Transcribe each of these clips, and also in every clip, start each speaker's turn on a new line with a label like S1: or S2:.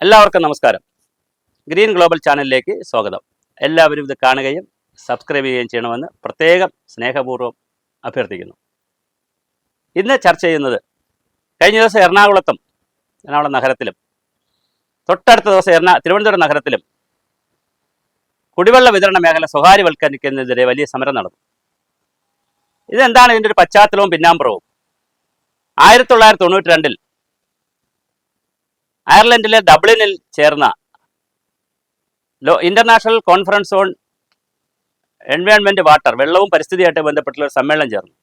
S1: എല്ലാവർക്കും നമസ്കാരം. Green global ചാനലിലേക്ക് സ്വാഗതം. എല്ലാവരും ഇത് കാണുകയും സബ്സ്ക്രൈബ് ചെയ്യുകയും ചെയ്യണമെന്ന് പ്രത്യേകം സ്നേഹപൂർവ്വം അഭ്യർത്ഥിക്കുന്നു. ഇന്ന് ചർച്ച ചെയ്യുന്നത് കഴിഞ്ഞ ദിവസം എറണാകുളം നഗരത്തിലും തൊട്ടടുത്ത ദിവസം തിരുവനന്തപുരം നഗരത്തിലും കുടിവെള്ള വിതരണ മേഖല സ്വകാര്യവൽക്കരിക്കുന്നതിനെതിരെ വലിയ സമരം നടന്നു. ഇതെന്താണ് ഇതിൻ്റെ ഒരു പശ്ചാത്തലവും പിന്നാമ്പുറവും? 1992 അയർലൻഡിലെ ഡബ്ലിനിൽ ചേർന്ന international conference on environment water, വെള്ളവും പരിസ്ഥിതിയായിട്ട് ബന്ധപ്പെട്ടുള്ള ഒരു സമ്മേളനം ചേർന്നു.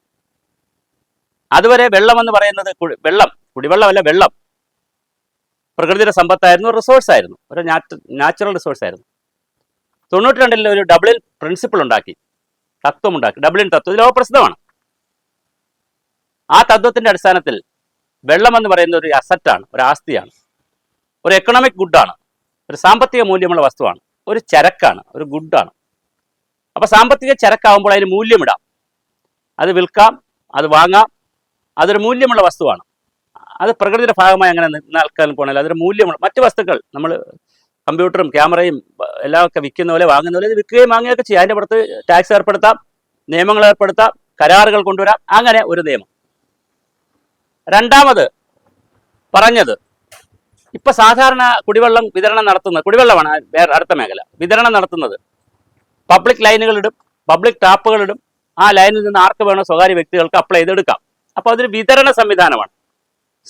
S1: അതുവരെ വെള്ളം എന്ന് പറയുന്നത് കുടിവെള്ളമല്ല, വെള്ളം പ്രകൃതിയുടെ സമ്പത്തായിരുന്നു, റിസോഴ്സ് ആയിരുന്നു, ഒരു നാച്ചുറൽ റിസോഴ്സ് ആയിരുന്നു. 92 ഒരു ഡബ്ലിൻ പ്രിൻസിപ്പിൾ ഉണ്ടാക്കി, തത്വമുണ്ടാക്കി. ഡബ്ലിൻ തത്വം ഇത് ലോകപ്രസിദ്ധമാണ്. ആ തത്വത്തിന്റെ അടിസ്ഥാനത്തിൽ വെള്ളം എന്ന് പറയുന്നത് ഒരു അസറ്റാണ്, ഒരു ആസ്തിയാണ്, ഒരു എക്കണോമിക് ഗുഡാണ്, ഒരു സാമ്പത്തിക മൂല്യമുള്ള വസ്തുവാണ്, ഒരു ചരക്കാണ്, ഒരു ഗുഡാണ്. അപ്പോൾ സാമ്പത്തിക ചരക്കാവുമ്പോൾ അതിന് മൂല്യമിടാം, അത് വിൽക്കാം, അത് വാങ്ങാം, അതൊരു മൂല്യമുള്ള വസ്തുവാണ്. അത് പ്രകൃതിയുടെ ഭാഗമായി അങ്ങനെ നിൽക്കാൻ പോകണമല്ലോ. അതൊരു മൂല്യമുള്ള മറ്റു വസ്തുക്കൾ, നമ്മൾ കമ്പ്യൂട്ടറും ക്യാമറയും എല്ലാം ഒക്കെ വിൽക്കുന്ന പോലെ വാങ്ങുന്ന പോലെ ഇത് വിൽക്കുകയും വാങ്ങുകയൊക്കെ ചെയ്യാം. അതിൻ്റെ പുറത്ത് ടാക്സ് ഏർപ്പെടുത്താം, നിയമങ്ങൾ ഏർപ്പെടുത്താം, കരാറുകൾ കൊണ്ടുവരാം. അങ്ങനെ ഒരു നിയമം. രണ്ടാമത് പറഞ്ഞത്, ഇപ്പൊ സാധാരണ കുടിവെള്ളം വിതരണം നടത്തുന്നത്, കുടിവെള്ളമാണ് അടുത്ത മേഖല, വിതരണം നടത്തുന്നത് പബ്ലിക് ലൈനുകളിടും, പബ്ലിക് ടാപ്പുകളിടും. ആ ലൈനിൽ നിന്ന് ആർക്ക് വേണോ സ്വകാര്യ വ്യക്തികൾക്ക് അപ്ലൈ ചെയ്തെടുക്കാം. അപ്പോൾ അതൊരു വിതരണ സംവിധാനമാണ്,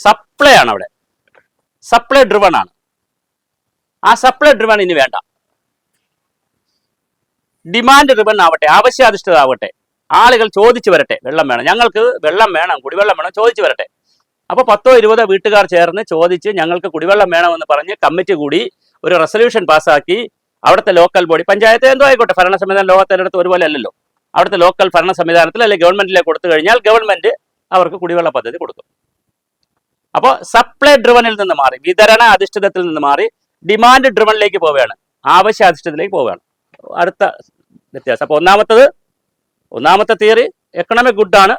S1: സപ്ലൈ ആണ്. അവിടെ സപ്ലൈ ഡ്രിവൺ ആണ്. ആ സപ്ലൈ ഡ്രിവൺ ഇനി വേണ്ട, ഡിമാൻഡ് ഡ്രിവൺ ആവട്ടെ, ആവശ്യാധിഷ്ഠിതമാവട്ടെ. ആളുകൾ ചോദിച്ചു വരട്ടെ, വെള്ളം വേണം, ഞങ്ങൾക്ക് വെള്ളം വേണം, കുടിവെള്ളം വേണം, ചോദിച്ചു വരട്ടെ. അപ്പോൾ 10-20 വീട്ടുകാർ ചേർന്ന് ചോദിച്ച് ഞങ്ങൾക്ക് കുടിവെള്ളം വേണമെന്ന് പറഞ്ഞ് കമ്മിറ്റി കൂടി ഒരു റെസൊല്യൂഷൻ പാസ്സാക്കി. അവിടുത്തെ ലോക്കൽ ബോഡി, പഞ്ചായത്ത് എന്തോ ആയിക്കോട്ടെ, ഭരണ സംവിധാനം ലോകത്തിനടുത്ത് ഒരുപോലെ അല്ലല്ലോ. അവിടുത്തെ ലോക്കൽ ഭരണ സംവിധാനത്തിൽ അല്ലെങ്കിൽ ഗവൺമെന്റിലേക്ക് കൊടുത്തു കഴിഞ്ഞാൽ ഗവൺമെന്റ് അവർക്ക് കുടിവെള്ള പദ്ധതി കൊടുക്കും. അപ്പോൾ സപ്ലൈ ഡ്രിവനിൽ നിന്ന് മാറി, വിതരണ അധിഷ്ഠിതത്തിൽ നിന്ന് മാറി ഡിമാൻഡ് ഡ്രിവനിലേക്ക് പോവുകയാണ്, ആവശ്യാധിഷ്ഠിതത്തിലേക്ക് പോവുകയാണ്. അടുത്ത വ്യത്യാസം. അപ്പോൾ ഒന്നാമത്തെ തിയറി എക്കണോമിക് ഗുഡാണ്,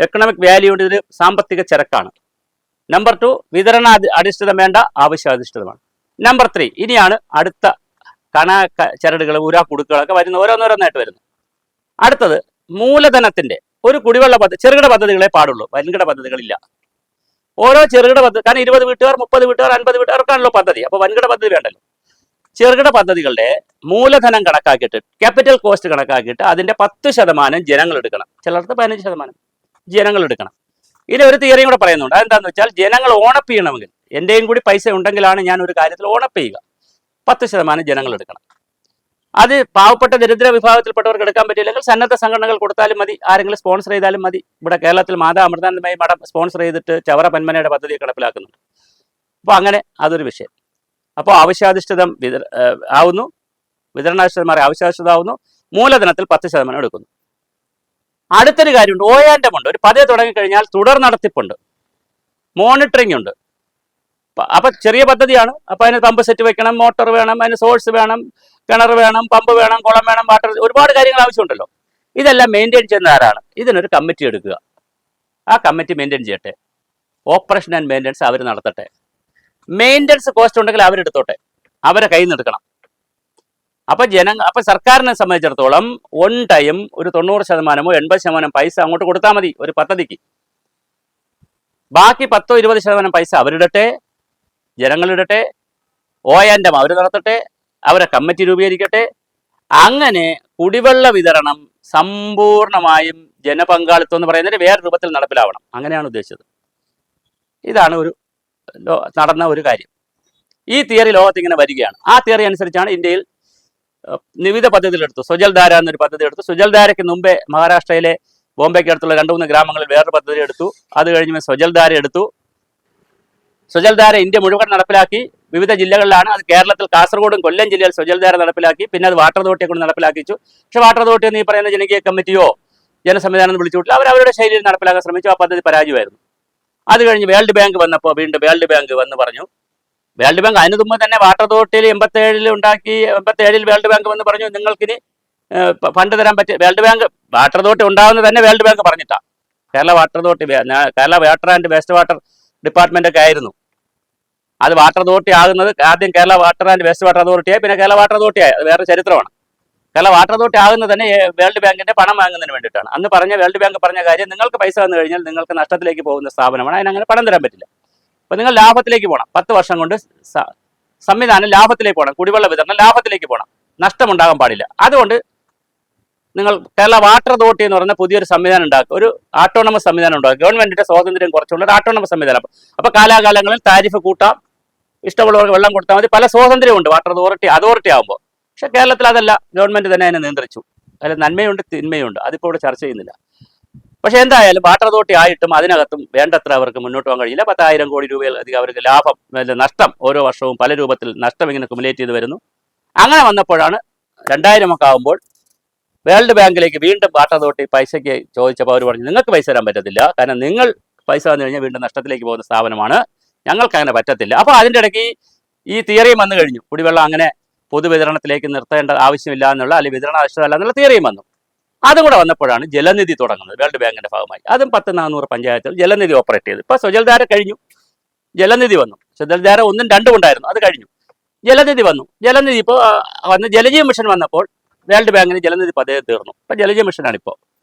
S1: എക്കണോമിക് വാല്യൂണ്ട്, ഇത് സാമ്പത്തിക ചരക്കാണ്. നമ്പർ 2 വിതരണ അധിഷ്ഠിതം വേണ്ട, ആവശ്യാധിഷ്ഠിതമാണ്. നമ്പർ 3 ഇനിയാണ് അടുത്ത ചരടുകൾ, കുടുക്കുകളൊക്കെ വരുന്നത്, ഓരോന്നോരോന്നായിട്ട് വരുന്നു. അടുത്തത് മൂലധനത്തിന്റെ ഒരു കുടിവെള്ള പദ്ധതി, ചെറുകിട പദ്ധതികളെ പാടുള്ളൂ, വൻകിട പദ്ധതികളില്ല. ഓരോ ചെറുകിട പദ്ധതി, കാരണം 20 വീട്ടുകാർ, 30 വീട്ടുകാർ, 50 വീട്ടുകാർക്കാണല്ലോ പദ്ധതി. അപ്പോൾ വൻകിട പദ്ധതി വേണ്ടല്ലോ. ചെറുകിട പദ്ധതികളുടെ മൂലധനം കണക്കാക്കിയിട്ട്, ക്യാപിറ്റൽ കോസ്റ്റ് കണക്കാക്കിയിട്ട് അതിന്റെ 10% ജനങ്ങൾ എടുക്കണം, ചിലർക്ക് 15% ജനങ്ങൾ എടുക്കണം. ഇനി ഒരു തിയറിയും കൂടെ പറയുന്നുണ്ട്. അതെന്താണെന്ന് വെച്ചാൽ, ജനങ്ങൾ ഓണപ്പ് ചെയ്യണമെങ്കിൽ, എൻ്റെയും കൂടി പൈസ ഉണ്ടെങ്കിലാണ് ഞാൻ ഒരു കാര്യത്തിൽ ഓണപ്പ് ചെയ്യുക. 10% ജനങ്ങൾ എടുക്കണം. അത് പാവപ്പെട്ട ദരിദ്ര വിഭാഗത്തിൽപ്പെട്ടവർക്ക് എടുക്കാൻ പറ്റില്ലെങ്കിൽ സന്നദ്ധ സംഘടനകൾ കൊടുത്താലും മതി, ആരെങ്കിലും സ്പോൺസർ ചെയ്താലും മതി. ഇവിടെ കേരളത്തിൽ മാതാ അമൃതാനന്ദമയി മഠം സ്പോൺസർ ചെയ്തിട്ട് ചവറ പന്മനയുടെ പദ്ധതി നടപ്പിലാക്കുന്നുണ്ട്. അപ്പോൾ അങ്ങനെ അതൊരു വിഷയം. അപ്പോൾ ആവശ്യാധിഷ്ഠിതം ആവുന്നു, വിതരണാധിഷ്ഠിതന്മാരെ ആവശ്യാധിഷ്ഠിതമാവുന്നു, മൂലധനത്തിൽ 10% എടുക്കുന്നു. അടുത്തൊരു കാര്യമുണ്ട്, ഓയാൻഡമുണ്ട്. ഒരു പദ്ധതി തുടങ്ങിക്കഴിഞ്ഞാൽ തുടർ നടത്തിപ്പുണ്ട്, മോണിറ്ററിംഗ് ഉണ്ട്. അപ്പം ചെറിയ പദ്ധതിയാണ്, അപ്പം അതിന് പമ്പ് സെറ്റ് വെക്കണം, മോട്ടോർ വേണം, അതിന് സോഴ്സ് വേണം, കിണർ വേണം, പമ്പ് വേണം, കുളം വേണം, വാട്ടർ, ഒരുപാട് കാര്യങ്ങൾ ആവശ്യമുണ്ടല്ലോ. ഇതെല്ലാം മെയിൻറ്റെയിൻ ചെയ്യുന്ന ആരാണ്? ഇതിനൊരു കമ്മിറ്റി എടുക്കുക, ആ കമ്മിറ്റി മെയിൻറ്റെയിൻ ചെയ്യട്ടെ. ഓപ്പറേഷൻ ആൻഡ് മെയിൻ്റെനൻസ് അവർ നടത്തട്ടെ. മെയിൻ്റെനൻസ് കോസ്റ്റ് ഉണ്ടെങ്കിൽ അവരെടുത്തോട്ടെ, അവരെ കയ്യിൽ നിന്ന് എടുക്കണം. അപ്പൊ സർക്കാരിനെ സംബന്ധിച്ചിടത്തോളം ഓൺ ടൈം ഒരു 90%-ഓ 80% പൈസ അങ്ങോട്ട് കൊടുത്താൽ മതി ഒരു പദ്ധതിക്ക്. ബാക്കി 10-20% പൈസ അവരിടട്ടെ, ജനങ്ങളിടട്ടെ, ഓയാൻഡം അവർ നടത്തട്ടെ, അവരെ കമ്മിറ്റി രൂപീകരിക്കട്ടെ. അങ്ങനെ കുടിവെള്ള വിതരണം സമ്പൂർണമായും ജനപങ്കാളിത്തം എന്ന് പറയുന്നതിന് വേറെ രൂപത്തിൽ നടപ്പിലാവണം. അങ്ങനെയാണ് ഉദ്ദേശിച്ചത്. ഇതാണ് നടന്ന ഒരു കാര്യം. ഈ തിയറി ലോകത്ത് ഇങ്ങനെ വരികയാണ്. ആ തിയറി അനുസരിച്ചാണ് ഇന്ത്യയിൽ വിവിധ പദ്ധതികളെടുത്തു. സ്വജൽധാര എന്നൊരു പദ്ധതി എടുത്തു. സ്വജൽധാരയ്ക്ക് മുമ്പേ മഹാരാഷ്ട്രയിലെ ബോംബെക്ക് അടുത്തുള്ള 2-3 ഗ്രാമങ്ങളിൽ വേറൊരു പദ്ധതി എടുത്തു. അത് കഴിഞ്ഞ് സ്വജൽധാര എടുത്തു. സ്വജൽധാര ഇന്ത്യ മുഴുവൻ നടപ്പിലാക്കി. വിവിധ ജില്ലകളിലാണ്. അത് കേരളത്തിൽ കാസർഗോഡും കൊല്ലം ജില്ലയിൽ സ്വജൽധാര നടപ്പിലാക്കി. പിന്നെ അത് വാട്ടർ അതോറിറ്റിയെ കൊണ്ട് നടപ്പിലാക്കിച്ചു. പക്ഷേ വാട്ടർ അതോറിറ്റി എന്ന് ഈ പറയുന്ന ജനകീയ കമ്മിറ്റിയോ ജനസംവിധാനം വിളിച്ചുവിട്ടില്ല. അവരവരുടെ ശൈലിയിൽ നടപ്പിലാക്കാൻ ശ്രമിച്ചു. ആ പദ്ധതി പരാജയമായിരുന്നു. അത് കഴിഞ്ഞ് വേൾഡ് ബാങ്ക് വന്നപ്പോൾ വീണ്ടും വേൾഡ് ബാങ്ക് വന്ന് പറഞ്ഞു, വേൾഡ് ബാങ്ക് അതിന് മുമ്പ് തന്നെ വാട്ടർ അതോറിറ്റിയിൽ 87 ഉണ്ടാക്കി. 87 വേൾഡ് ബാങ്ക് വന്ന് പറഞ്ഞു, നിങ്ങൾക്കിനി ഫണ്ട് തരാൻ പറ്റും. വാട്ടർ അതോറിറ്റി ഉണ്ടാകുന്നത് തന്നെ വേൾഡ് ബാങ്ക് പറഞ്ഞിട്ടാണ്. Kerala water authority, Kerala water and waste water department ഒക്കെ ആയിരുന്നു. അത് വാട്ടർ അതോറിറ്റി ആകുന്നത് ആദ്യം Kerala water and waste water അതോറിറ്റിയായി, പിന്നെ കേരള വാട്ടർ അതോറിറ്റി ആയി. അത് വേറെ ചരിത്രമാണ്. കേരള വാട്ടർ അതോറിറ്റി ആകുന്നത് തന്നെ വേൾഡ് ബാങ്കിന്റെ പണം വാങ്ങുന്നതിന് വേണ്ടിയിട്ടാണ്. അന്ന് വേൾഡ് ബാങ്ക് പറഞ്ഞ കാര്യം, നിങ്ങൾക്ക് പൈസ വന്നു കഴിഞ്ഞാൽ നിങ്ങൾക്ക് നഷ്ടത്തിലേക്ക് പോകുന്ന സ്ഥാപനമാണ്, അതിനങ്ങനെ പണം തരാൻ പറ്റില്ല. അപ്പോൾ നിങ്ങൾ ലാഭത്തിലേക്ക് പോകണം. 10 വർഷം കൊണ്ട് സംവിധാനം ലാഭത്തിലേക്ക് പോകണം, കുടിവെള്ള വിതരണം ലാഭത്തിലേക്ക് പോകണം, നഷ്ടമുണ്ടാകാൻ പാടില്ല. അതുകൊണ്ട് നിങ്ങൾ കേരള വാട്ടർ അതോറിറ്റി എന്ന് പറയുന്ന പുതിയൊരു സംവിധാനം ഉണ്ടാക്കുക, ഒരു ആട്ടോണമസ് സംവിധാനം ഉണ്ടാക്കുക, ഗവൺമെന്റിന്റെ സ്വാതന്ത്ര്യം കുറച്ചുള്ള ഒരു ആട്ടോണമസ് സംവിധാനം. അപ്പോൾ കാലാകാലങ്ങളിൽ താരിഫ് കൂട്ടാം, ഇഷ്ടമുള്ളവർക്ക് വെള്ളം കൊടുത്താൽ മതി, പല സ്വാതന്ത്ര്യമുണ്ട് വാട്ടർ അതോറിറ്റി ആകുമ്പോൾ. പക്ഷെ കേരളത്തിൽ അതല്ല, ഗവൺമെന്റ് തന്നെ അതിനെ നിയന്ത്രിച്ചു. അതിൽ നന്മയുണ്ട് തിന്മയുണ്ട്, അതിപ്പോൾ ഇവിടെ ചർച്ച ചെയ്യുന്നില്ല. പക്ഷെ എന്തായാലും വാട്ടർ അതോറിറ്റി ആയിട്ടും അതിനകത്തും വേണ്ടത്ര അവർക്ക് മുന്നോട്ട് പോകാൻ കഴിയില്ല. 10,000 കോടി രൂപയിലധികം അവർക്ക് ലാഭം, നഷ്ടം ഓരോ വർഷവും പല രൂപത്തിൽ നഷ്ടം ഇങ്ങനെ കുമുലേറ്റ് ചെയ്ത് വരുന്നു. അങ്ങനെ വന്നപ്പോഴാണ് 2000 ഒക്കെ ആകുമ്പോൾ വേൾഡ് ബാങ്കിലേക്ക് വീണ്ടും വാട്ടർ അതോറിറ്റി പൈസയ്ക്ക് ചോദിച്ചപ്പോൾ അവർ പറഞ്ഞു, നിങ്ങൾക്ക് പൈസ തരാൻ പറ്റത്തില്ല, കാരണം നിങ്ങൾ പൈസ വന്നു കഴിഞ്ഞാൽ വീണ്ടും നഷ്ടത്തിലേക്ക് പോകുന്ന സ്ഥാപനമാണ്, ഞങ്ങൾക്ക് അങ്ങനെ പറ്റത്തില്ല. അപ്പോൾ അതിൻ്റെ ഇടയ്ക്ക് ഈ തിയറിയും വന്നു കഴിഞ്ഞു, കുടിവെള്ളം അങ്ങനെ പൊതുവിതരണത്തിലേക്ക് നിർത്തേണ്ട ആവശ്യമില്ല എന്നുള്ള, അല്ലെങ്കിൽ വിതരണ ആവശ്യമല്ല എന്നുള്ള തിയറിയും വന്നു. അതും കൂടെ വന്നപ്പോഴാണ് ജലനിധി തുടങ്ങുന്നത് വേൾഡ് ബാങ്കിന്റെ ഭാഗമായി. അതും 10-400 പഞ്ചായത്തുകൾ ജലനിധി ഓപ്പറേറ്റ് ചെയ്തു. ഇപ്പോൾ സ്വജൽധാര കഴിഞ്ഞു, ജലനിധി വന്നു. സ്വജൽധാര 1ഉം 2ഉം ഉണ്ടായിരുന്നു, അത് കഴിഞ്ഞു. ജലനിധി വന്നു. ജലനിധി ഇപ്പോൾ വന്ന് ജലജീവൻ മിഷൻ വന്നപ്പോൾ വേൾഡ് ബാങ്കിന് ജലനിധി പദ്ധതി തീർന്നു. ഇപ്പം ജലജീവൻ മിഷനാണ് ഇപ്പോൾ.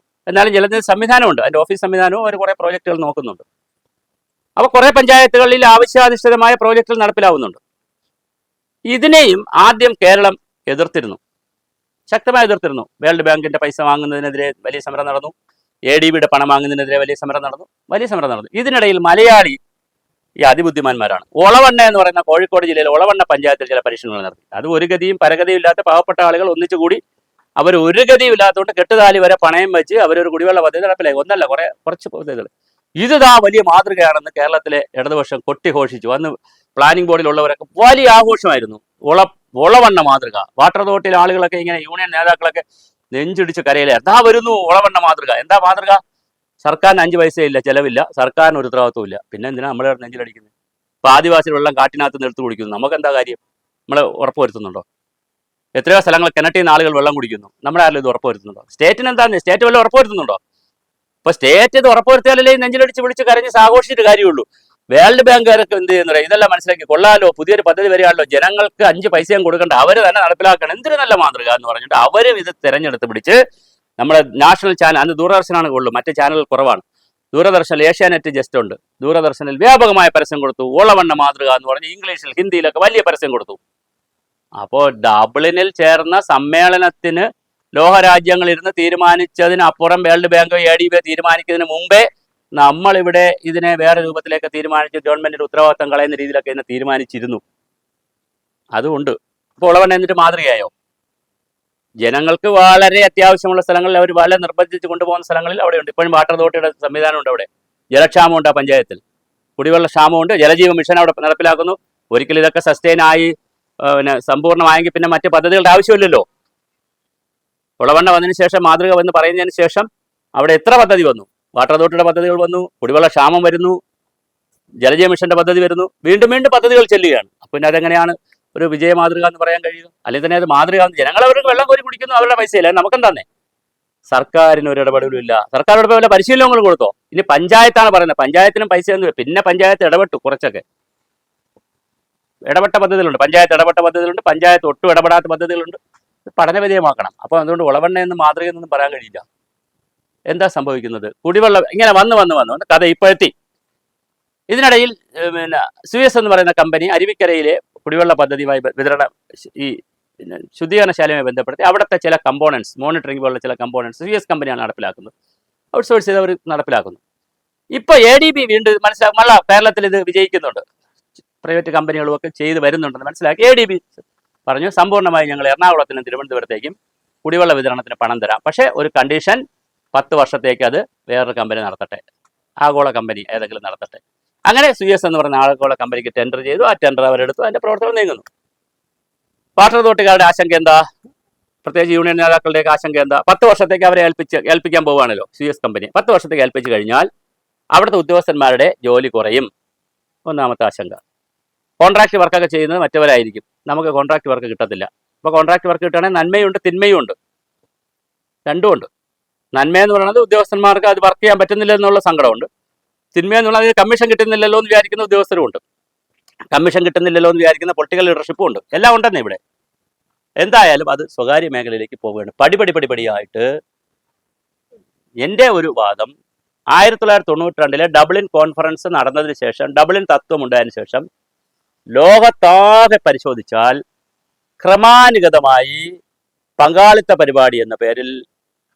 S1: എന്നാലും ജലനിധി സംവിധാനമുണ്ട്, അതിൻ്റെ ഓഫീസ് സംവിധാനവും അവർ കുറേ പ്രോജക്റ്റുകൾ നോക്കുന്നുണ്ട്. അപ്പോൾ കുറേ പഞ്ചായത്തുകളിൽ ആവശ്യാധിഷ്ഠിതമായ പ്രോജക്റ്റുകൾ നടപ്പിലാവുന്നുണ്ട്. ഇതിനെയും ആദ്യം കേരളം എതിർത്തിരുന്നു, ശക്തമായി എതിർത്തിരുന്നു. വേൾഡ് ബാങ്കിന്റെ പൈസ വാങ്ങുന്നതിനെതിരെ വലിയ സമരം നടന്നു, ADBയുടെ പണം വാങ്ങുന്നതിനെതിരെ വലിയ സമരം നടന്നു. ഇതിനിടയിൽ മലയാളി ഈ അതിബുദ്ധിമാന്മാരാണ്. ഒളവണ്ണ എന്ന് പറയുന്ന കോഴിക്കോട് ജില്ലയിലെ ഒളവണ്ണ പഞ്ചായത്തിൽ ചില പരീക്ഷണങ്ങൾ നടത്തി. അത് ഒരു ഗതിയും പരഗതിയും ഇല്ലാത്ത പാവപ്പെട്ട ആളുകൾ ഒന്നിച്ചുകൂടി, അവർ ഒരു ഗതിയും ഇല്ലാത്തതുകൊണ്ട് കെട്ടുതാലി വരെ പണയം വെച്ച് അവരൊരു കുടിവെള്ള പദ്ധതി നടപ്പിലായി. ഒന്നല്ല, കുറച്ച് പദ്ധതികൾ. ഇതാ വലിയ മാതൃകയാണെന്ന് കേരളത്തിലെ ഇടതുപക്ഷം കൊട്ടിഘോഷിച്ചു. അന്ന് പ്ലാനിംഗ് ബോർഡിലുള്ളവരൊക്കെ വലിയ ആഘോഷമായിരുന്നു. ഒളവണ്ണ മാതൃക. വാട്ടർ അതോറിറ്റിയിലെ ആളുകളൊക്കെ ഇങ്ങനെ, യൂണിയൻ നേതാക്കളൊക്കെ നെഞ്ചിടിച്ച് കരയിലായിരുന്നു. വരുന്നു ഒളവണ്ണ മാതൃക. എന്താ മാതൃക? സർക്കാരിന് 5 പൈസയില്ല, ചെലവില്ല, സർക്കാരിന് ഒരു ഉത്തരവാദിത്വം ഇല്ല. പിന്നെ എന്തിനാ നമ്മളെ നെഞ്ചിലടിക്കുന്നത്? ഇപ്പം ആദിവാസി വെള്ളം കാട്ടിനകത്ത് നിന്ന് എടുത്ത് കുടിക്കുന്നു, നമുക്ക് എന്താ കാര്യം? നമ്മൾ ഉറപ്പുവരുത്തുന്നുണ്ടോ? എത്രയോ സ്ഥലങ്ങൾ കിണറ്റിൽ നിന്ന് ആളുകൾ വെള്ളം കുടിക്കുന്നു, നമ്മുടെ ആരും ഇത് ഉറപ്പുവരുത്തുന്നുണ്ടോ? സ്റ്റേറ്റിന് എന്താണ്? സ്റ്റേറ്റ് വല്ലതും ഉറപ്പുവരുത്തുന്നുണ്ടോ? ഇപ്പൊ സ്റ്റേറ്റ് ഇത് ഉറപ്പുവരുത്തിയാലല്ലേ നെഞ്ചിലടിച്ച് വിളിച്ച് കരഞ്ഞ് ആഘോഷിച്ചിട്ട് കാര്യമുള്ളൂ. വേൾഡ് ബാങ്കുകാരൊക്കെ എന്ത് ചെയ്യുന്നത്? ഇതെല്ലാം മനസ്സിലാക്കി കൊള്ളാലോ, പുതിയൊരു പദ്ധതി വരികയാണല്ലോ, ജനങ്ങൾക്ക് 5 പൈസയും കൊടുക്കേണ്ട, അവർ തന്നെ നടപ്പിലാക്കണം, എന്തൊരു നല്ല മാതൃക എന്ന് പറഞ്ഞിട്ട് അവരും ഇത് തെരഞ്ഞെടുത്ത് പിടിച്ച് നമ്മുടെ നാഷണൽ ചാനൽ, അന്ന് ദൂരദർശനാണ് കൂടുതലും, മറ്റ് ചാനലുകൾ കുറവാണ്. ദൂരദർശനിൽ ഏഷ്യാനെറ്റ് ജസ്റ്റ് ഉണ്ട്. ദൂരദർശനിൽ വ്യാപകമായ പരസ്യം കൊടുത്തു. ഒളവണ്ണ മാതൃക എന്ന് പറഞ്ഞ് ഇംഗ്ലീഷിൽ ഹിന്ദിയിലൊക്കെ വലിയ പരസ്യം കൊടുത്തു. അപ്പോൾ ഡബ്ലിനിൽ ചേർന്ന സമ്മേളനത്തിന് ലോകരാജ്യങ്ങളിരുന്ന് തീരുമാനിച്ചതിനപ്പുറം വേൾഡ് ബാങ്കോ ADB തീരുമാനിക്കുന്നതിന് മുമ്പേ നമ്മളിവിടെ ഇതിനെ വേറെ രൂപത്തിലേക്ക് തീരുമാനിച്ച് ഗവൺമെന്റിന്റെ ഉത്തരവാദിത്തം കളയുന്ന രീതിയിലൊക്കെ ഇതിനെ തീരുമാനിച്ചിരുന്നു. അതുകൊണ്ട് ഇപ്പോൾ ഒളവണ്ണ എന്നിട്ട് മാതൃകയായോ? ജനങ്ങൾക്ക് വളരെ അത്യാവശ്യമുള്ള സ്ഥലങ്ങളിൽ അവർ വളരെ നിർബന്ധിച്ച് കൊണ്ടുപോകുന്ന സ്ഥലങ്ങളിൽ അവിടെയുണ്ട്. ഇപ്പോഴും വാട്ടർ അതോറിറ്റിയുടെ സംവിധാനമുണ്ട്. അവിടെ ജലക്ഷാമമുണ്ട്, ആ പഞ്ചായത്തിൽ കുടിവെള്ള ക്ഷാമമുണ്ട്. ജലജീവൻ മിഷൻ അവിടെ നടപ്പിലാക്കുന്നു. ഒരിക്കലും ഇതൊക്കെ സസ്റ്റെയിൻ ആയി സമ്പൂർണ്ണമായെങ്കിൽ പിന്നെ മറ്റ് പദ്ധതികളുടെ ആവശ്യമില്ലല്ലോ. ഒളവണ്ണ വന്നതിന് ശേഷം, മാതൃക എന്ന് പറയുന്നതിന് ശേഷം അവിടെ എത്ര പദ്ധതി വന്നു? വാട്ടർ അതോറിറ്റിയുടെ പദ്ധതികൾ വന്നു, കുടിവെള്ള ക്ഷാമം വരുന്നു, ജലജീവൻ മിഷന്റെ പദ്ധതി വരുന്നു, വീണ്ടും പദ്ധതികൾ ചെല്ലുകയാണ്. അപ്പോൾ പിന്നെ അതെങ്ങനെയാണ് ഒരു വിജയ മാതൃക എന്ന് പറയാൻ കഴിയുക? അല്ലെങ്കിൽ തന്നെ അത് മാതൃക, ജനങ്ങൾ അവർക്ക് വെള്ളം കോരി കുടിക്കുന്നു, അവരുടെ പൈസയില്ല, നമുക്കെന്താന്നേ? സർക്കാരിന് ഒരു ഇടപെടലും ഇല്ല. സർക്കാർ വല്ല പരിശീലനങ്ങൾ കൊടുത്തോ? ഇനി പഞ്ചായത്താണ് പറയുന്നത്, പഞ്ചായത്തിനും പൈസ ഒന്നും. പിന്നെ പഞ്ചായത്ത് ഇടപെട്ടു, കുറച്ചൊക്കെ ഇടപെട്ട പദ്ധതികളുണ്ട്, പഞ്ചായത്ത് ഇടപെട്ട പദ്ധതികളുണ്ട്, പഞ്ചായത്ത് ഒട്ടും ഇടപെടാത്ത പദ്ധതികളുണ്ട്. പഠനവിധേയമാക്കണം. അപ്പോൾ അതുകൊണ്ട് ഒളവണ്ണ എന്ന് മാതൃകയെന്നൊന്നും പറയാൻ കഴിയില്ല. എന്താ സംഭവിക്കുന്നത്? കുടിവെള്ളം ഇങ്ങനെ വന്ന് കഥ ഇപ്പോഴെത്തി. ഇതിനിടയിൽ പിന്നെ സുയസ് എന്ന് പറയുന്ന കമ്പനി അരുവിക്കരയിലെ കുടിവെള്ള പദ്ധതിയുമായി ഈ ശുദ്ധീകരണശാലയുമായി ബന്ധപ്പെടുത്തി അവിടുത്തെ ചില കമ്പോണൻസ്, മോണിറ്ററിംഗ് പോലുള്ള ചില കമ്പോണൻസ് സുയസ് കമ്പനിയാണ് നടപ്പിലാക്കുന്നത്. ഔട്ട്സോഴ്സ് ചെയ്ത് അവർ നടപ്പിലാക്കുന്നു. ഇപ്പോൾ ADB വീണ്ടും മനസ്സിലാക്കും, കേരളത്തിൽ ഇത് വിജയിക്കുന്നുണ്ട്, പ്രൈവറ്റ് കമ്പനികളും ഒക്കെ ചെയ്ത് വരുന്നുണ്ടെന്ന് മനസ്സിലാക്കി ADB പറഞ്ഞു, സമ്പൂർണ്ണമായി ഞങ്ങൾ എറണാകുളത്തിനും തിരുവനന്തപുരത്തേക്കും കുടിവെള്ള വിതരണത്തിന് പണം തരാം, പക്ഷേ ഒരു കണ്ടീഷൻ, 10 വർഷത്തേക്ക് അത് വേറൊരു കമ്പനി നടത്തട്ടെ, ആഗോള കമ്പനി ഏതെങ്കിലും നടത്തട്ടെ. അങ്ങനെ സുയസ് എന്ന് പറയുന്ന ആഗോള കമ്പനിക്ക് ടെൻഡർ ചെയ്തു. ആ ടെൻഡർ അവരെടുത്തു, അതിന്റെ പ്രവർത്തനം നീങ്ങുന്നു. വാട്ടർ അതോറിറ്റിക്കാരുടെ ആശങ്ക എന്താ? പ്രത്യേകിച്ച് യൂണിയൻ നേതാക്കളുടെയൊക്കെ ആശങ്ക എന്താ? 10 വർഷത്തേക്ക് അവരെ ഏൽപ്പിക്കാൻ പോവുകയാണല്ലോ സുയസ് കമ്പനി. 10 വർഷത്തേക്ക് ഏൽപ്പിച്ചു കഴിഞ്ഞാൽ അവിടുത്തെ ഉദ്യോഗസ്ഥന്മാരുടെ ജോലി കുറയും. ഒന്നാമത്തെ ആശങ്ക. കോൺട്രാക്ട് വർക്കൊക്കെ ചെയ്യുന്നത് മറ്റവരായിരിക്കും, നമുക്ക് കോൺട്രാക്ട് വർക്ക് കിട്ടത്തില്ല. അപ്പോൾ കോൺട്രാക്ട് വർക്ക് കിട്ടുകയാണെങ്കിൽ നന്മയുണ്ട് തിന്മയും ഉണ്ട്, രണ്ടുമുണ്ട്. നന്മയെന്ന് പറയുന്നത് ഉദ്യോഗസ്ഥന്മാർക്ക് അത് വർക്ക് ചെയ്യാൻ പറ്റുന്നില്ല എന്നുള്ള സങ്കടമുണ്ട്. തിന്മയെന്നുള്ളത് കമ്മീഷൻ കിട്ടുന്നില്ലല്ലോ എന്ന് വിചാരിക്കുന്ന ഉദ്യോഗസ്ഥരുമുണ്ട്. കമ്മീഷൻ കിട്ടുന്നില്ലല്ലോ എന്ന് വിചാരിക്കുന്ന പൊളിറ്റിക്കൽ ലീഡർഷിപ്പും ഉണ്ട്, എല്ലാം ഉണ്ടെന്നേ ഇവിടെ. എന്തായാലും അത് സ്വകാര്യ മേഖലയിലേക്ക് പോവുകയാണ് പടിപടിയായിട്ട്. എൻ്റെ ഒരു വാദം 1992 ഡബ്ലിൻ കോൺഫറൻസ് നടന്നതിന് ശേഷം, ഡബ്ലിൻ തത്വം ഉണ്ടായതിനു ശേഷം ലോകത്താകെ പരിശോധിച്ചാൽ ക്രമാനുഗതമായി പങ്കാളിത്ത പരിപാടി എന്ന പേരിൽ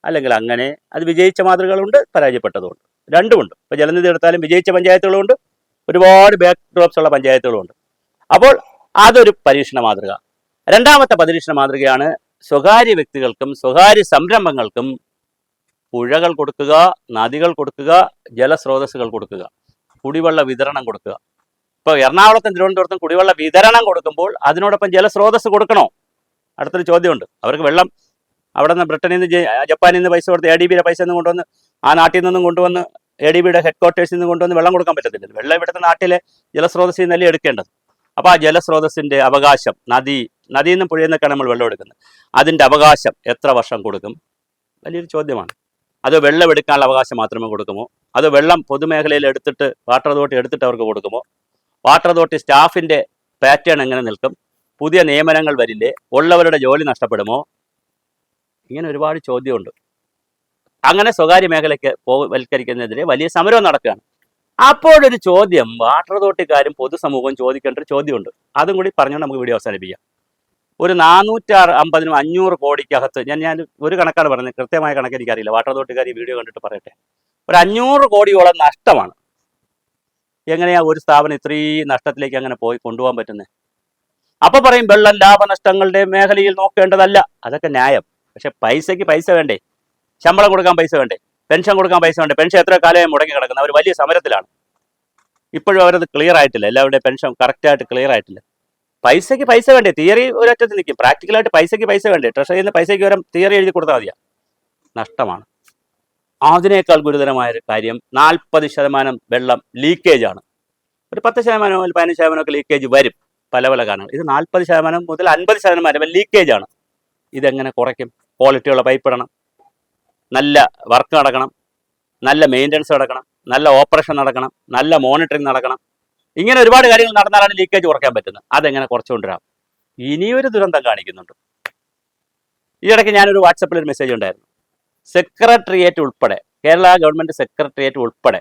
S1: അല്ലെങ്കിൽ അങ്ങനെ അത് വിജയിച്ച മാതൃകകളുണ്ട്, പരാജയപ്പെട്ടതുമുണ്ട്, രണ്ടുമുണ്ട്. ഇപ്പോൾ ജലനിധി എടുത്താലും വിജയിച്ച പഞ്ചായത്തുകളുണ്ട്, ഒരുപാട് ബാക്ക് ഡ്രോപ്സ് ഉള്ള പഞ്ചായത്തുകളുണ്ട്. അപ്പോൾ അതൊരു പരീക്ഷണ മാതൃക. രണ്ടാമത്തെ പരീക്ഷണ മാതൃകയാണ് സ്വകാര്യ വ്യക്തികൾക്കും സ്വകാര്യ സംരംഭങ്ങൾക്കും പുഴകൾ കൊടുക്കുക, നദികൾ കൊടുക്കുക, ജലസ്രോതസ്സുകൾ കൊടുക്കുക, കുടിവെള്ള വിതരണം കൊടുക്കുക. ഇപ്പോൾ എറണാകുളത്തും തിരുവനന്തപുരത്തും കുടിവെള്ള വിതരണം കൊടുക്കുമ്പോൾ അതിനോടൊപ്പം ജലസ്രോതസ്സ് കൊടുക്കണോ? അടുത്തൊരു ചോദ്യമുണ്ട്. അവർക്ക് വെള്ളം അവിടെ നിന്ന് ബ്രിട്ടനിൽ നിന്ന് ജപ്പാനിൽ നിന്ന് പൈസ കൊടുത്ത് ADBയുടെ പൈസ ഒന്നും കൊണ്ടുവന്ന് ആ നാട്ടിൽ നിന്നും കൊണ്ടുവന്ന് ADBയുടെ ഹെഡ്ക്വാർട്ടേഴ്സിൽ നിന്ന് കൊണ്ടുവന്ന് വെള്ളം കൊടുക്കാൻ പറ്റത്തില്ല. വെള്ളം ഇവിടുത്തെ നാട്ടിലെ ജലസ്രോതസ്സിൽ നിന്നല്ലേ എടുക്കേണ്ടത്. അപ്പോൾ ആ ജലസ്രോതസ്സിൻ്റെ അവകാശം, നദിയിൽ നിന്നും പുഴയിൽ നിന്നൊക്കെയാണ് നമ്മൾ വെള്ളം എടുക്കുന്നത്, അതിൻ്റെ അവകാശം എത്ര വർഷം കൊടുക്കും? വലിയൊരു ചോദ്യമാണ്. അത് വെള്ളം എടുക്കാനുള്ള അവകാശം മാത്രമേ കൊടുക്കുമോ? അത് വെള്ളം പൊതുമേഖലയിൽ എടുത്തിട്ട് വാട്ടർ അതോറിറ്റി എടുത്തിട്ട് അവർക്ക് കൊടുക്കുമോ? വാട്ടർ അതോറിറ്റി സ്റ്റാഫിൻ്റെ പാറ്റേൺ എങ്ങനെ നിൽക്കും? പുതിയ നിയമനങ്ങൾ വരില്ലേ? ഉള്ളവരുടെ ജോലി നഷ്ടപ്പെടുമോ? ഇങ്ങനെ ഒരുപാട് ചോദ്യമുണ്ട്. അങ്ങനെ സ്വകാര്യ മേഖലയ്ക്ക് വൽക്കരിക്കുന്നതിനെതിരെ വലിയ സമരം നടക്കുകയാണ്. അപ്പോഴൊരു ചോദ്യം വാട്ടർ അതോറിറ്റിക്കാരും പൊതുസമൂഹവും ചോദിക്കേണ്ട ഒരു ചോദ്യമുണ്ട്. അതും കൂടി പറഞ്ഞുകൊണ്ട് നമുക്ക് വീഡിയോ അവസാനിപ്പിക്കാം. ഒരു 450-500 കോടിക്കകത്ത് ഞാൻ ഒരു കണക്കാണ് പറഞ്ഞത്, കൃത്യമായ കണക്ക് എനിക്കറിയില്ല, വാട്ടർ അതോറിറ്റിക്കാർ ഈ വീഡിയോ കണ്ടിട്ട് പറയട്ടെ. ഒരു 500 കോടിയോളം നഷ്ടമാണ്. എങ്ങനെയാ ഒരു സ്ഥാപനം ഇത്രയും നഷ്ടത്തിലേക്ക് അങ്ങനെ കൊണ്ടുപോകാൻ പറ്റുന്നത്? അപ്പൊ പറയും വെള്ളം ലാഭനഷ്ടങ്ങളുടെ മേഖലയിൽ നോക്കേണ്ടതല്ല, അതൊക്കെ ന്യായം. പക്ഷെ പൈസയ്ക്ക് പൈസ വേണ്ടേ? ശമ്പളം കൊടുക്കാൻ പൈസ വേണ്ടേ? പെൻഷൻ കൊടുക്കാൻ പൈസ വേണ്ടേ? പെൻഷൻ എത്ര കാലമായി മുടങ്ങി കിടക്കുന്നത്? അവർ വലിയ സമരത്തിലാണ്. ഇപ്പോഴും അവരത് ക്ലിയർ ആയിട്ടില്ല, എല്ലാവരുടെയും പെൻഷൻ കറക്റ്റായിട്ട് ക്ലിയർ ആയിട്ടില്ല. പൈസയ്ക്ക് പൈസ വേണ്ടേ? തിയറി ഒരറ്റത്ത് നിൽക്കും, പ്രാക്ടിക്കലായിട്ട് പൈസയ്ക്ക് പൈസ വേണ്ടേ? ട്രഷറിയിൽ നിന്ന് പൈസയ്ക്ക് വരാൻ തിയറി എഴുതി കൊടുത്താൽ മതിയാ. നഷ്ടമാണ്. അതിനേക്കാൾ ഗുരുതരമായൊരു കാര്യം 40% വെള്ളം ലീക്കേജാണ്. ഒരു 10% 15% ഒക്കെ ലീക്കേജ് വരും, പല കാരണങ്ങൾ. ഇത് 40% മുതൽ 50% വരെ ലീക്കേജാണ്. ഇതെങ്ങനെ കുറയ്ക്കും? ക്വാളിറ്റിയുള്ള പൈപ്പ് ഇടണം, നല്ല വർക്ക് നടക്കണം, നല്ല മെയിൻ്റനൻസ് നടക്കണം, നല്ല ഓപ്പറേഷൻ നടക്കണം, നല്ല മോണിറ്ററിങ് നടക്കണം. ഇങ്ങനെ ഒരുപാട് കാര്യങ്ങൾ നടന്നാലാണ് ലീക്കേജ് കുറയ്ക്കാൻ പറ്റുന്നത്. അതെങ്ങനെ കുറച്ചുകൊണ്ടുവരാം? ഇനിയൊരു ദുരന്തം കാണിക്കുന്നുണ്ട്. ഈ ഇടയ്ക്ക് ഞാനൊരു വാട്സപ്പിൽ ഒരു മെസ്സേജ് ഉണ്ടായിരുന്നു. സെക്രട്ടേറിയറ്റ് ഉൾപ്പെടെ, കേരള ഗവൺമെൻറ് സെക്രട്ടേറിയറ്റ് ഉൾപ്പെടെ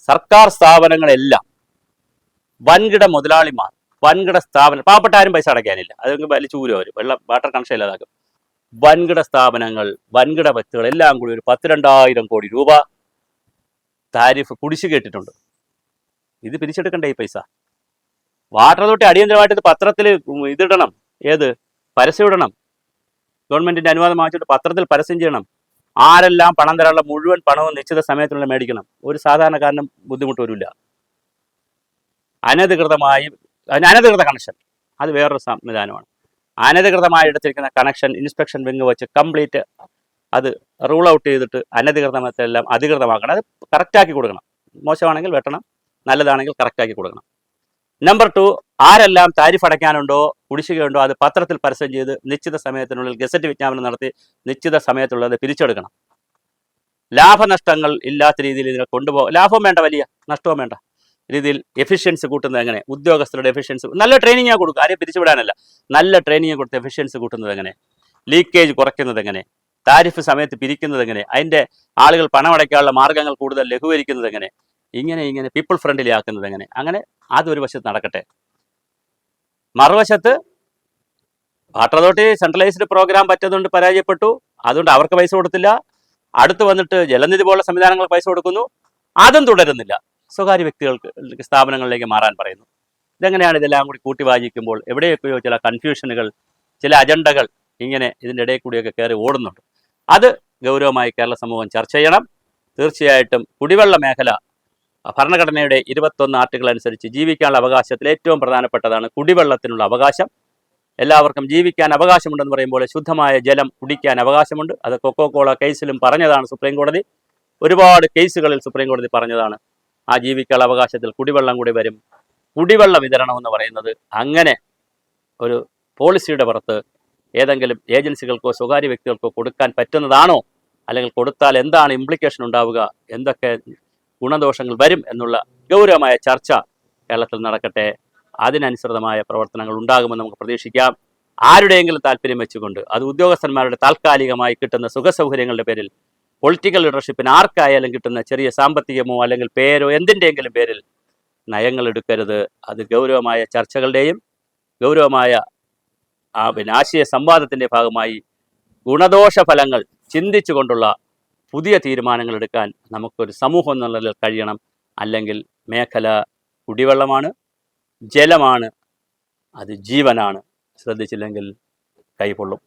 S1: സർക്കാർ സ്ഥാപനങ്ങളെല്ലാം വൻകിട മുതലാളിമാർ, വൻകിട സ്ഥാപനം, പാവപ്പെട്ട ആരും പൈസ അടയ്ക്കാനില്ല, അതൊക്കെ വലിച്ചൂരും അവർ, വെള്ളം വാട്ടർ കണക്ഷൻ ഇല്ലാതാക്കും. വൻകിട സ്ഥാപനങ്ങൾ, വൻകിട വ്യക്തികൾ എല്ലാം കൂടി ഒരു 10-2000 കോടി രൂപ താരിഫ് കുടിശ്ശിക ഇട്ടിട്ടുണ്ട്. ഇത് പിരിച്ചെടുക്കണ്ടേ ഈ പൈസ? വാട്ടർ അതോറിറ്റി അടിയന്തരമായിട്ട് ഇത് പത്രത്തിൽ ഇതിടണം, പരസ്യം ഇടണം. ഗവൺമെന്റിന്റെ അനുവാദം വാങ്ങിച്ചിട്ട് പത്രത്തിൽ പരസ്യം ചെയ്യണം. ആരെല്ലാം പണം തരാനുള്ള മുഴുവൻ പണവും നിശ്ചിത സമയത്തിനുള്ളിൽ മേടിക്കണം. ഒരു സാധാരണക്കാരനും ബുദ്ധിമുട്ട് വരില്ല. അനധികൃത കണക്ഷൻ അത് വേറൊരു സംവിധാനമാണ്. അനധികൃതമായി എടുത്തിരിക്കുന്ന കണക്ഷൻ ഇൻസ്പെക്ഷൻ വിങ് വെച്ച് കംപ്ലീറ്റ് അത് റൂൾ ഔട്ട് ചെയ്തിട്ട് അനധികൃതമെല്ലാം അധികൃതമാക്കണം. അത് കറക്റ്റാക്കി കൊടുക്കണം. മോശമാണെങ്കിൽ വെട്ടണം, നല്ലതാണെങ്കിൽ കറക്റ്റാക്കി കൊടുക്കണം. നമ്പർ 2, ആരെല്ലാം താരിഫ് അടയ്ക്കാനുണ്ടോ, കുടിശ്ശികയുണ്ടോ, അത് പത്രത്തിൽ പരസ്യം ചെയ്ത് നിശ്ചിത സമയത്തിനുള്ളിൽ ഗസറ്റ് വിജ്ഞാപനം നടത്തി നിശ്ചിത സമയത്തുള്ളത് പിരിച്ചെടുക്കണം. ലാഭനഷ്ടങ്ങൾ ഇല്ലാത്ത രീതിയിൽ ഇതിനെ കൊണ്ടുപോകും. ലാഭവും വേണ്ട, വലിയ നഷ്ടവും വേണ്ട രീതിയിൽ എഫിഷ്യൻസി കൂട്ടുന്നത് എങ്ങനെ? ഉദ്യോഗസ്ഥരുടെ എഫിഷ്യൻസി, നല്ല ട്രെയിനിങ് കൊടുക്കുക, ആരെയും പിരിച്ചുവിടാനല്ല, നല്ല ട്രെയിനിങ് കൊടുത്ത് എഫിഷ്യൻസി കൂട്ടുന്നത് എങ്ങനെ? ലീക്കേജ് കുറയ്ക്കുന്നത് എങ്ങനെ? താരിഫ് സമയത്ത് പിരിക്കുന്നത് എങ്ങനെ? അതിൻ്റെ ആളുകൾ പണമടയ്ക്കാനുള്ള മാർഗ്ഗങ്ങൾ കൂടുതൽ ലഘൂകരിക്കുന്നത് എങ്ങനെ? ഇങ്ങനെ പീപ്പിൾ ഫ്രണ്ട്ലി ആക്കുന്നത് എങ്ങനെ? അങ്ങനെ അതൊരു വശത്ത് നടക്കട്ടെ. മറുവശത്ത് വാട്ടർ അതോറിറ്റി സെൻട്രലൈസ്ഡ് പ്രോഗ്രാം പറ്റുന്നതുകൊണ്ട് പരാജയപ്പെട്ടു, അതുകൊണ്ട് അവർക്ക് പൈസ കൊടുത്തില്ല. അടുത്ത് വന്നിട്ട് ജലനിധി പോലുള്ള സംവിധാനങ്ങൾക്ക് പൈസ കൊടുക്കുന്നു, അതും തുടരുന്നില്ല. സ്വകാര്യ വ്യക്തികൾക്ക്, സ്ഥാപനങ്ങളിലേക്ക് മാറാൻ പറയുന്നു. ഇതെങ്ങനെയാണ്? ഇതെല്ലാം കൂടി കൂട്ടി വായിക്കുമ്പോൾ എവിടെയൊക്കെയോ ചില കൺഫ്യൂഷനുകൾ, ചില അജണ്ടകൾ ഇങ്ങനെ ഇതിൻ്റെ ഇടയിൽ കൂടിയൊക്കെ കയറി ഓടുന്നുണ്ട്. അത് ഗൗരവമായി കേരള സമൂഹം ചർച്ച ചെയ്യണം. തീർച്ചയായിട്ടും കുടിവെള്ള മേഖല ഭരണഘടനയുടെ 21 ആർട്ടിക്കിൾ അനുസരിച്ച് ജീവിക്കാനുള്ള അവകാശത്തിൽ ഏറ്റവും പ്രധാനപ്പെട്ടതാണ് കുടിവെള്ളത്തിനുള്ള അവകാശം. എല്ലാവർക്കും ജീവിക്കാൻ അവകാശമുണ്ടെന്ന് പറയുമ്പോൾ ശുദ്ധമായ ജലം കുടിക്കാൻ അവകാശമുണ്ട്. അത് കൊക്കോകോള കേസിലും പറഞ്ഞതാണ് സുപ്രീം കോടതി. ഒരുപാട് കേസുകളിൽ സുപ്രീം കോടതി പറഞ്ഞതാണ്. ആ ജീവിക്കാനുള്ള അവകാശത്തിൽ കുടിവെള്ളം കൂടി വരും. കുടിവെള്ള വിതരണം എന്ന് പറയുന്നത് അങ്ങനെ ഒരു പോളിസിയുടെ പുറത്ത് ഏതെങ്കിലും ഏജൻസികൾക്കോ സ്വകാര്യ വ്യക്തികൾക്കോ കൊടുക്കാൻ പറ്റുന്നതാണോ? അല്ലെങ്കിൽ കൊടുത്താൽ എന്താണ് ഇംപ്ലിക്കേഷൻ ഉണ്ടാവുക, എന്തൊക്കെ ഗുണദോഷങ്ങൾ വരും എന്നുള്ള ഗൗരവമായ ചർച്ച കേരളത്തിൽ നടക്കട്ടെ. അതിനനുസൃതമായ പ്രവർത്തനങ്ങൾ ഉണ്ടാകുമെന്ന് നമുക്ക് പ്രതീക്ഷിക്കാം. ആരുടെയെങ്കിലും താല്പര്യം വെച്ചുകൊണ്ട്, അത് ഉദ്യോഗസ്ഥന്മാരുടെ താൽക്കാലികമായി കിട്ടുന്ന സുഖസൗകര്യങ്ങളുടെ പേരിൽ, പൊളിറ്റിക്കൽ ലീഡർഷിപ്പിന് ആർക്കായാലും കിട്ടുന്ന ചെറിയ സാമ്പത്തികമോ അല്ലെങ്കിൽ പേരോ എന്തിൻ്റെയെങ്കിലും പേരിൽ നയങ്ങൾ എടുക്കരുത്. അത് ഗൗരവമായ ചർച്ചകളുടെയും ഗൗരവമായ ആശയ സംവാദത്തിൻ്റെ ഭാഗമായി ഗുണദോഷ ഫലങ്ങൾ ചിന്തിച്ചുകൊണ്ടുള്ള പുതിയ തീരുമാനങ്ങൾ എടുക്കാൻ നമുക്കൊരു സമൂഹം എന്നുള്ളതിൽ കഴിയണം. അല്ലെങ്കിൽ മേഖല കുടിവെള്ളമാണ്, ജലമാണ്, അത് ജീവനാണ്. ശ്രദ്ധിച്ചില്ലെങ്കിൽ കൈകൊള്ളും.